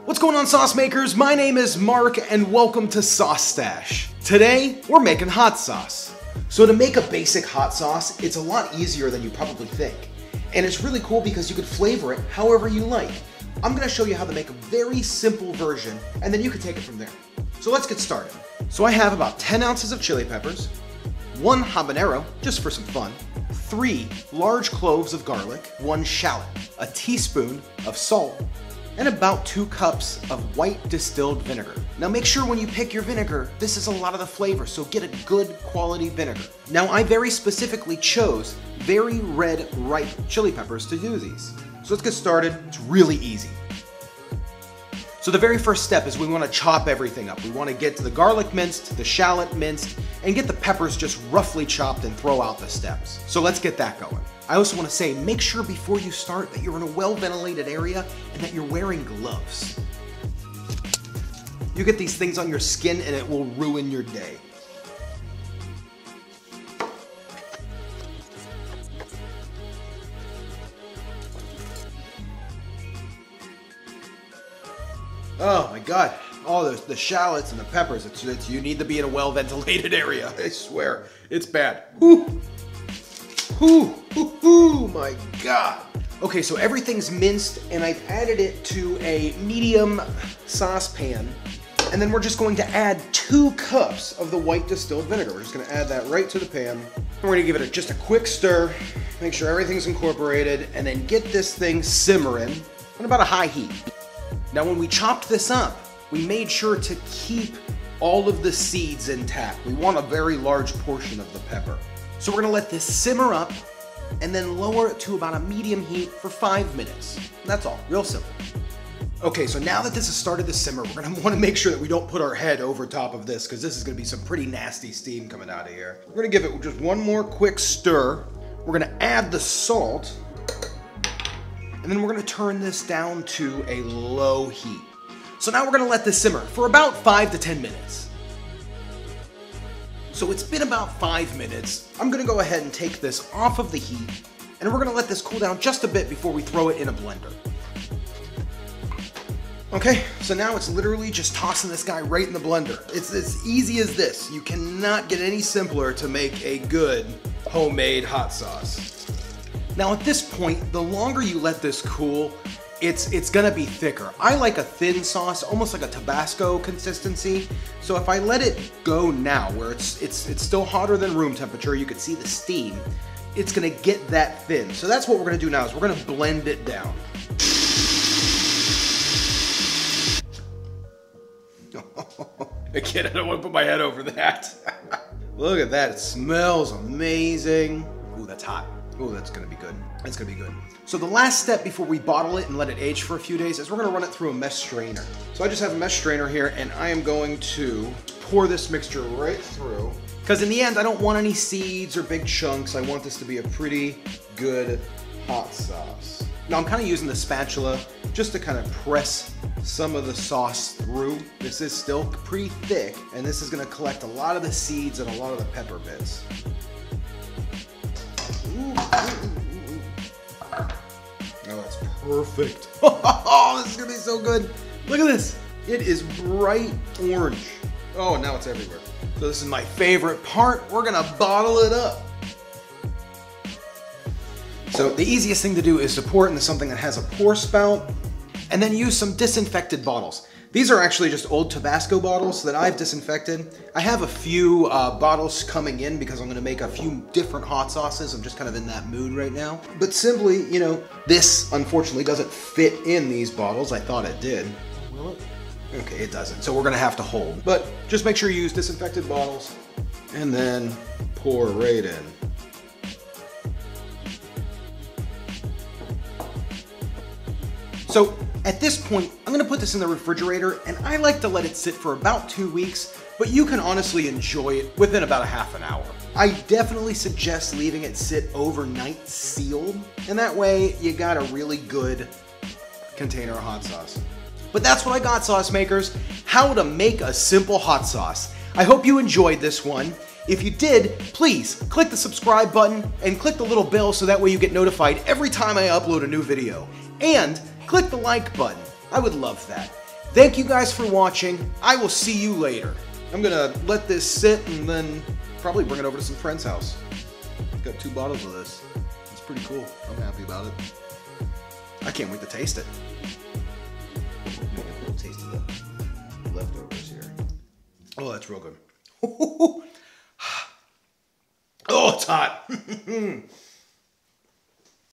What's going on, sauce makers? My name is Mark and welcome to Sauce Stache. Today, we're making hot sauce. So to make a basic hot sauce, it's a lot easier than you probably think. And it's really cool because you can flavor it however you like. I'm gonna show you how to make a very simple version and then you can take it from there. So let's get started. So I have about 10 ounces of chili peppers, 1 habanero, just for some fun, 3 large cloves of garlic, 1 shallot, a teaspoon of salt, and about 2 cups of white distilled vinegar. Now make sure when you pick your vinegar, this is a lot of the flavor, so get a good quality vinegar. Now I very specifically chose very red ripe chili peppers to do these. So let's get started. It's really easy. So the very first step is we want to chop everything up. We want to get the garlic minced, the shallot minced, and get the peppers just roughly chopped and throw out the stems. So let's get that going. I also want to say, make sure before you start that you're in a well-ventilated area and that you're wearing gloves. You get these things on your skin and it will ruin your day. Oh my God, all the shallots and the peppers, you need to be in a well-ventilated area. I swear, it's bad. Ooh. Ooh, ooh, ooh, my God. Okay, so everything's minced and I've added it to a medium saucepan. And then we're just going to add 2 cups of the white distilled vinegar. We're just gonna add that right to the pan. And we're gonna give it just a quick stir, make sure everything's incorporated, and then get this thing simmering on about a high heat. Now when we chopped this up, we made sure to keep all of the seeds intact. We want a very large portion of the pepper. So we're gonna let this simmer up and then lower it to about a medium heat for 5 minutes. That's all, real simple. Okay, so now that this has started to simmer, we're gonna wanna make sure that we don't put our head over top of this because this is gonna be some pretty nasty steam coming out of here. We're gonna give it just one more quick stir. We're gonna add the salt. And then we're gonna turn this down to a low heat. So now we're gonna let this simmer for about 5 to 10 minutes. So it's been about 5 minutes. I'm gonna go ahead and take this off of the heat, and we're gonna let this cool down just a bit before we throw it in a blender. Okay, so now it's literally just tossing this guy right in the blender. It's as easy as this. You cannot get any simpler to make a good homemade hot sauce. Now at this point, the longer you let this cool, it's gonna be thicker. I like a thin sauce, almost like a Tabasco consistency. So if I let it go now, where it's still hotter than room temperature, you can see the steam, it's gonna get that thin. So that's what we're gonna do now, is we're gonna blend it down. Again, I don't wanna put my head over that. Look at that, it smells amazing. Ooh, that's hot. Oh, that's gonna be good. That's gonna be good. So the last step before we bottle it and let it age for a few days is we're gonna run it through a mesh strainer. So I just have a mesh strainer here and I am going to pour this mixture right through. Because in the end, I don't want any seeds or big chunks. I want this to be a pretty good hot sauce. Now I'm kind of using the spatula just to kind of press some of the sauce through. This is still pretty thick and this is gonna collect a lot of the seeds and a lot of the pepper bits. Ooh, ooh, ooh, ooh. Oh, that's perfect. Oh, this is gonna be so good. Look at this. It is bright orange. Oh, now it's everywhere. So this is my favorite part. We're gonna bottle it up. So the easiest thing to do is to pour it into something that has a pour spout and then use some disinfected bottles. These are actually just old Tabasco bottles that I've disinfected. I have a few bottles coming in because I'm gonna make a few different hot sauces. I'm just kind of in that mood right now. But simply, you know, this unfortunately doesn't fit in these bottles. I thought it did. Will it? Okay, it doesn't. So we're gonna have to hold. But just make sure you use disinfected bottles and then pour right in. So at this point, I'm gonna put this in the refrigerator and I like to let it sit for about 2 weeks, but you can honestly enjoy it within about a half an hour. I definitely suggest leaving it sit overnight sealed, and that way you got a really good container of hot sauce. But that's what I got, sauce makers, how to make a simple hot sauce. I hope you enjoyed this one. If you did, please click the subscribe button and click the little bell so that way you get notified every time I upload a new video. And click the like button. I would love that. Thank you guys for watching. I will see you later. I'm gonna let this sit and then probably bring it over to some friend's house. Got 2 bottles of this. It's pretty cool. I'm happy about it. I can't wait to taste it. Make a little taste of the leftovers here. Oh, that's real good. Oh, it's hot.